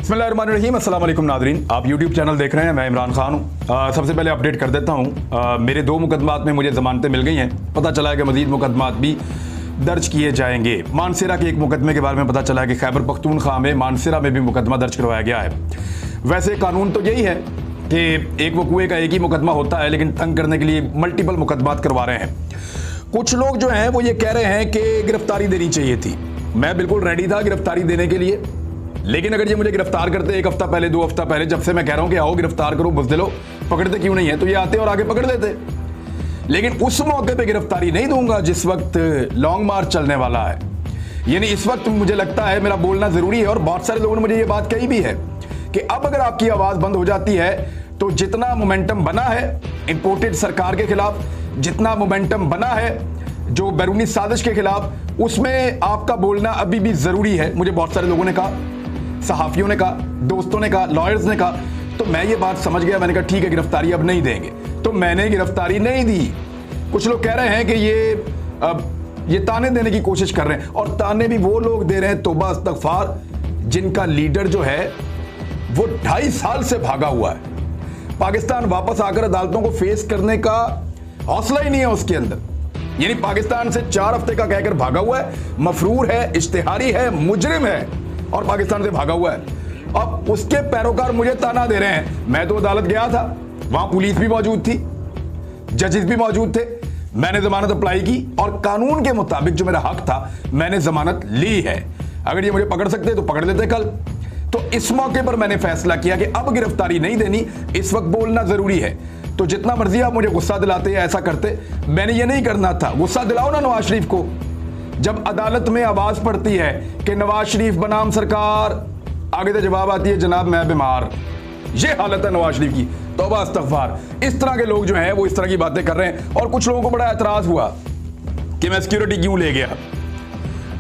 बिस्मिल्लाहिर्रहमानिर्रहीम, अस्सलाम वालेकुम नाज़रीन। आप यूट्यूब चैनल देख रहे हैं, मैं इमरान खान हूँ। सबसे पहले अपडेट कर देता हूँ, मेरे 2 मुकदमात में मुझे ज़मानतें मिल गई हैं। पता चला है कि मज़ीद मुकदमात भी दर्ज किए जाएंगे। मानसरा के एक मुकदमे के बारे में पता चला है कि खैबर पख्तूनख्वा में मानसरा में भी मुकदमा दर्ज करवाया गया है। वैसे कानून तो यही है कि एक वकूए का एक ही मुकदमा होता है, लेकिन तंग करने के लिए मल्टीपल मुकदमात करवा रहे हैं। कुछ लोग जो हैं वो ये कह रहे हैं कि गिरफ्तारी देनी चाहिए थी। मैं बिल्कुल रेडी था गिरफ्तारी देने के लिए, लेकिन अगर ये मुझे गिरफ्तार करते 1 हफ्ता पहले 2 हफ्ता पहले, जब से मैं कह रहा हूं कि आओ गिरफ्तार करो बुज़दिलो, पकड़ते क्यों नहीं है, तो ये आते और आगे पकड़ देते। लेकिन उस मौके पे गिरफ्तारी नहीं दूंगा जिस वक्त लॉन्ग मार्च चलने वाला है। यानी इस वक्त मुझे लगता है मेरा बोलना जरूरी है, और बहुत सारे लोगों ने मुझे ये बात कही भी है कि अब अगर आपकी आवाज बंद हो जाती है तो जितना मोमेंटम बना है इंपोर्टेड सरकार के खिलाफ, जितना मोमेंटम बना है जो बैरूनी साजिश के खिलाफ, उसमें आपका बोलना अभी भी जरूरी है। मुझे बहुत सारे लोगों ने कहा, सहाफियों ने कहा, दोस्तों ने कहा, लॉयर्स ने कहा, तो मैं ये बात समझ गया। मैंने कहा ठीक है, गिरफ्तारी अब नहीं देंगे, तो मैंने गिरफ्तारी नहीं दी। कुछ लोग कह रहे हैं कि ये ताने देने की कोशिश कर रहे हैं, और ताने भी वो लोग दे रहे हैं, तौबा इस्तगफार, जिनका लीडर जो है वो 2.5 साल से भागा हुआ है। पाकिस्तान वापस आकर अदालतों को फेस करने का हौसला ही नहीं है उसके अंदर। यानी पाकिस्तान से 4 हफ्ते का कहकर भागा हुआ है, मफरूर है, इश्तिहारी है, मुजरिम है, और पाकिस्तान से भागा हुआ है। अब उसके पैरोकार मुझे ताना दे रहे हैं। मैं तो अदालत गया था, वहां पुलिस भी मौजूद थी, जजेस भी मौजूद थे, मैंने जमानत अप्लाई की, और कानून के मुताबिक जो मेरा हक था मैंने जमानत ली है। अगर ये मुझे पकड़ सकते तो पकड़ लेते कल। तो इस मौके पर मैंने फैसला किया कि अब गिरफ्तारी नहीं देनी, इस वक्त बोलना जरूरी है। तो जितना मर्जी आप मुझे गुस्सा दिलाते या ऐसा करते, मैंने ये नहीं करना था। गुस्सा दिलाओ ना नवाज शरीफ को। जब अदालत में आवाज पड़ती है कि नवाज शरीफ बनाम सरकार, आगे तो जवाब आती है जनाब मैं बीमार। ये हालत है नवाज शरीफ की, तौबा इस्तगफार। इस तरह के लोग जो हैं वो इस तरह की बातें कर रहे हैं, और कुछ लोगों को बड़ा एतराज हुआ कि मैं सिक्योरिटी क्यों ले गया।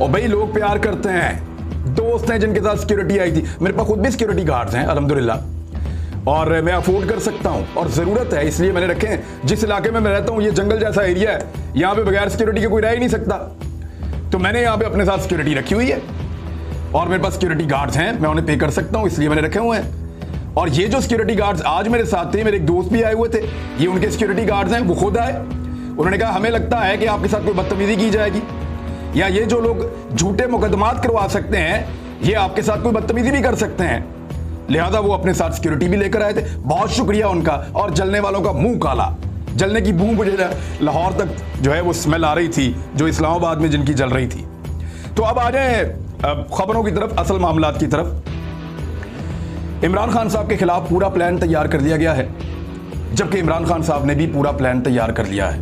और भाई लोग प्यार करते हैं, दोस्त हैं जिनके साथ सिक्योरिटी आई थी। मेरे पास खुद भी सिक्योरिटी गार्ड्स हैं अल्हम्दुलिल्लाह, और मैं अफोर्ड कर सकता हूं, और जरूरत है इसलिए मैंने रखे हैं। जिस इलाके में मैं रहता हूं ये जंगल जैसा एरिया है, यहां पे बगैर सिक्योरिटी के कोई रह ही नहीं सकता, तो मैंने यहां पे अपने साथ सिक्योरिटी रखी हुई है, और मेरे पास सिक्योरिटी गार्ड्स हैं, मैं उन्हें पे कर सकता हूं, इसलिए मैंने रखे हुए हैं। और ये जो सिक्योरिटी गार्ड्स आज मेरे साथ थे, मेरे एक दोस्त भी आए हुए थे, ये उनके सिक्योरिटी गार्ड्स हैं, वो खुद आए। उन्होंने कहा हमें लगता है कि आपके साथ कोई बदतमीजी की जाएगी, या ये जो लोग झूठे मुकदमात करवा सकते हैं ये आपके साथ कोई बदतमीजी भी कर सकते हैं, लिहाजा वो अपने साथ सिक्योरिटी भी लेकर आए थे। बहुत शुक्रिया उनका। और जलने वालों का मुंह काला, जलने की बू मुझे लाहौर तक जो है वो स्मेल आ रही थी, जो इस्लामाबाद में जिनकी जल रही थी। तो अब आ जाए खबरों की तरफ, असल मामलात की तरफ। इमरान खान साहब के खिलाफ पूरा प्लान तैयार कर लिया गया है, जबकि इमरान खान साहब ने भी पूरा प्लान तैयार कर लिया है।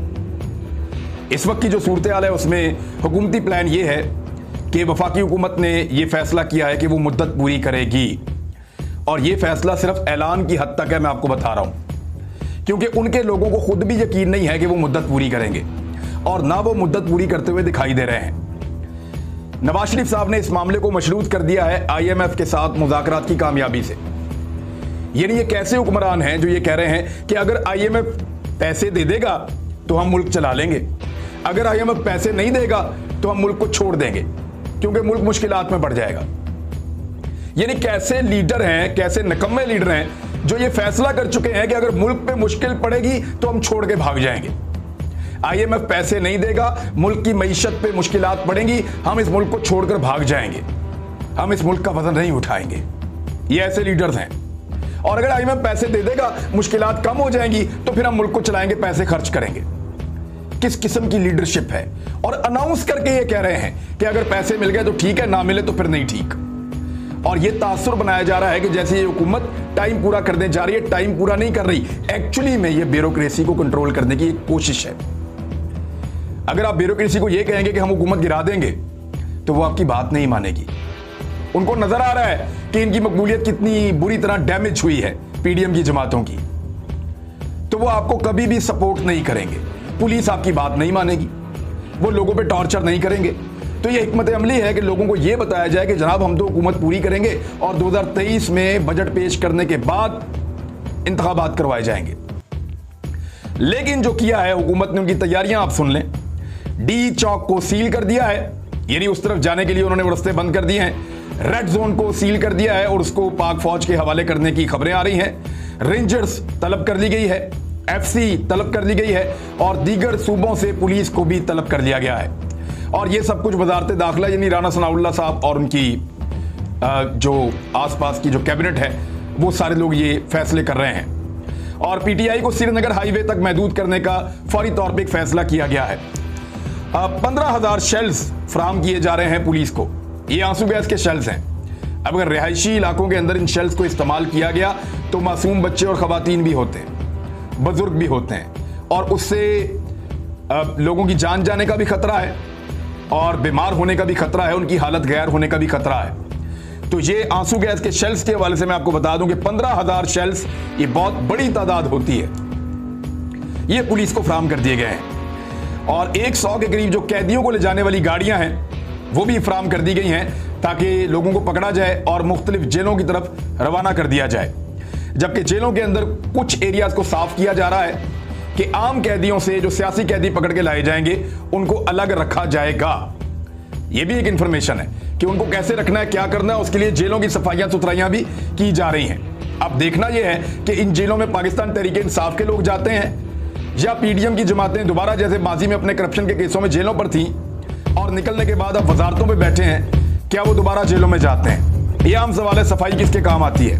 इस वक्त की जो सूरत हाल है उसमें हुकूमती प्लान ये है कि वफाकी हुकूमत ने यह फैसला किया है कि वो मुद्दत पूरी करेगी, और ये फैसला सिर्फ ऐलान की हद तक है, मैं आपको बता रहा हूं, क्योंकि उनके लोगों को खुद भी यकीन नहीं है कि वो मुद्दत पूरी करेंगे, और ना वो मुद्दत पूरी करते हुए दिखाई दे रहे हैं। नवाज शरीफ साहब ने इस मामले को मशरूत कर दिया है IMF के साथ मुज़ाकरात की कामयाबी से। यानी ये कैसे हुक्मरान हैं जो ये कह रहे हैं कि अगर IMF पैसे दे देगा तो हम मुल्क चला लेंगे, अगर IMF पैसे नहीं देगा तो हम मुल्क को छोड़ देंगे, क्योंकि मुल्क मुश्किलात में पड़ जाएगा। यानी कैसे लीडर हैं, कैसे निकम्मे लीडर हैं जो ये फैसला कर चुके हैं कि अगर मुल्क पे मुश्किल पड़ेगी तो हम छोड़ के भाग जाएंगे। IMF पैसे नहीं देगा, मुल्क की मईशत पे मुश्किलात पड़ेंगी, हम इस मुल्क को छोड़कर भाग जाएंगे, हम इस मुल्क का वजन नहीं उठाएंगे। ये ऐसे लीडर्स हैं। और अगर IMF पैसे दे देगा, मुश्किलात कम हो जाएंगी, तो फिर हम मुल्क को चलाएंगे, पैसे खर्च करेंगे। किस किस्म की लीडरशिप है। और अनाउंस करके ये कह रहे हैं कि अगर पैसे मिल गए तो ठीक है, ना मिले तो फिर नहीं ठीक। और ये तासुर बनाया जा रहा है कि जैसे ये हुकूमत टाइम पूरा करने जा रही है, टाइम पूरा नहीं कर रही। एक्चुअली में ये ब्यूरोक्रेसी को कंट्रोल करने की एक कोशिश है। अगर आप ब्यूरोक्रेसी को ये कहेंगे कि हम हुकूमत गिरा देंगे, तो वो आपकी बात नहीं मानेगी। उनको नजर आ रहा है कि इनकी मकबूलियत कितनी बुरी तरह डैमेज हुई है PDM की जमातों की, तो वो आपको कभी भी सपोर्ट नहीं करेंगे। पुलिस आपकी बात नहीं मानेगी, वो लोगों पे टॉर्चर नहीं करेंगे। तो ये हिकमत अमली है कि लोगों को ये बताया जाए कि जनाब हम तो हुकूमत पूरी करेंगे, और 2023 में बजट पेश करने के बाद इंतखाबात करवाए जाएंगे। लेकिन जो किया है हुकूमत ने, उनकी तैयारियां आप सुन लें। D चौक को सील कर दिया है, यानी उस तरफ जाने के लिए उन्होंने रास्ते बंद कर दिए हैं। रेड जोन को सील कर दिया है और उसको पाक फौज के हवाले करने की खबरें आ रही हैं। रेंजर्स तलब कर ली गई है, एफसी तलब कर ली गई है और दीगर सूबों से पुलिस को भी तलब कर लिया गया है। और ये सब कुछ वजारत दाखिला यानी राना सनाउल्लाह साहब और उनकी जो आसपास की जो कैबिनेट है वो सारे लोग ये फैसले कर रहे हैं। और पीटीआई को श्रीनगर हाईवे तक महदूद करने का फौरी तौर पर एक फैसला किया गया है। 15,000 शेल्स फराहम किए जा रहे हैं पुलिस को। ये आंसू गैस के शेल्स हैं। अब अगर रिहायशी इलाकों के अंदर इन शेल्स को इस्तेमाल किया गया तो मासूम बच्चे और खवातीन भी होते हैं, बुजुर्ग भी होते हैं और उससे लोगों की जान जाने का भी खतरा है और बीमार होने का भी खतरा है, उनकी हालत गैर होने का भी खतरा है। तो ये आंसू गैस के शेल्स के हवाले से मैं आपको बता दूं कि 15,000 शेल्स ये बहुत बड़ी तादाद होती है, ये पुलिस को फराहम कर दिए गए हैं। और 100 के करीब जो कैदियों को ले जाने वाली गाड़ियां हैं वो भी फराहम कर दी गई हैं ताकि लोगों को पकड़ा जाए और मुख्तलिफ जेलों की तरफ रवाना कर दिया जाए। जबकि जेलों के अंदर कुछ एरियाज को साफ किया जा रहा है कि आम कैदियों से जो सियासी कैदी पकड़ के लाए जाएंगे उनको अलग रखा जाएगा। यह भी एक इंफॉर्मेशन है कि उनको कैसे रखना है, क्या करना है, उसके लिए जेलों की सफाइयां सुथराइयां भी की जा रही हैं। अब देखना यह है कि इन जेलों में पाकिस्तान तहरीक इंसाफ के लोग जाते हैं या पीडीएम की जमातें दोबारा जैसे माजी में अपने करप्शन के केसों में जेलों पर थी और निकलने के बाद अब वजारतों पे बैठे हैं, क्या वो दोबारा जेलों में जाते हैं? ये आम सवाल है। सफाई किसके काम आती है?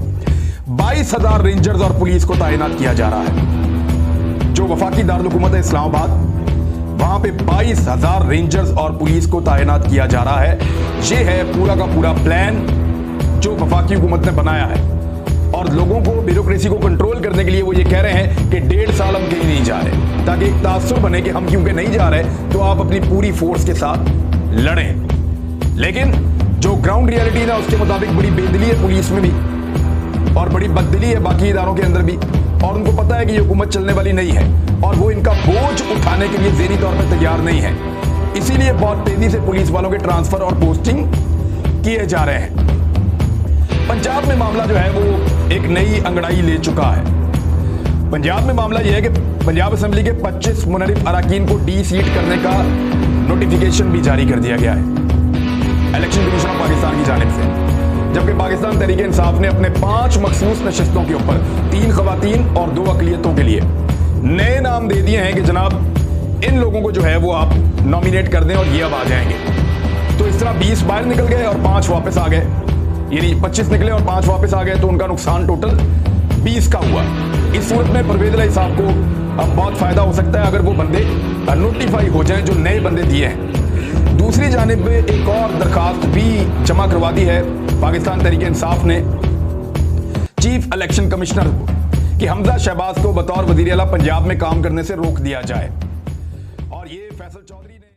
22,000 रेंजर्स और पुलिस को तैनात किया जा रहा है। जो वफाकी दारुल हुकूमत है इस्लामाबाद, वहां पे 22,000 रेंजर्स और पुलिस को तैनात किया जा रहा है। ये है पूरा का पूरा प्लान जो वफाकी हुकूमत ने बनाया है और लोगों को, ब्यूरोक्रेसी को कंट्रोल करने के लिए वो ये कह रहे हैं कि 1.5 साल हम कहीं नहीं जा रहे, ताकि एक तासुर बने कि हम क्योंकि नहीं जा रहे तो आप अपनी पूरी फोर्स के साथ लड़ें। लेकिन जो ग्राउंड रियलिटी ना उसके मुताबिक बड़ी बेदली है पुलिस में भी और बड़ी बददिली है बाकी इदारों के अंदर भी, और उनको पता है कि ये हुकूमत चलने वाली नहीं है और वो इनका बोझ उठाने के लिए ज़हनी तौर पर तैयार नहीं है। इसीलिए बहुत तेजी से पुलिस वालों के ट्रांसफर और पोस्टिंग किए जा रहे हैं। पंजाब में मामला जो है वो एक नई अंगड़ाई ले चुका है। पंजाब में मामला यह है कि पंजाब असेंबली के 25 मुनरिफ अराकीन को डी सीट करने का नोटिफिकेशन भी जारी कर दिया गया है इलेक्शन कमीशन ऑफ पाकिस्तान की जानिब से। जबकि पाकिस्तान तहरीक इंसाफ ने अपने 5 मखसूस नशिस्तों के ऊपर 3 खवातीन और 2 अकलियतों के लिए नए नाम दे दिए हैं कि जनाब इन लोगों को जो है वो आप नॉमिनेट कर दें और ये अब आ जाएंगे। तो इस तरह 20 बाहर निकल गए और 5 वापस आ गए, यानी 25 निकले और 5 वापस आ गए, तो उनका नुकसान टोटल 20 का हुआ। इस सूरत में परवेज इलाही साहब को अब बहुत फायदा हो सकता है अगर वो बंदे नोटिफाई हो जाएं जो नए बंदे दिए हैं। दूसरी जानिब एक और दरखास्त भी जमा करवा दी है पाकिस्तान तहरीक इंसाफ ने चीफ इलेक्शन कमिश्नर को कि हमजा शहबाज को बतौर वजीर आला पंजाब में काम करने से रोक दिया जाए। और ये फैसल चौधरी ने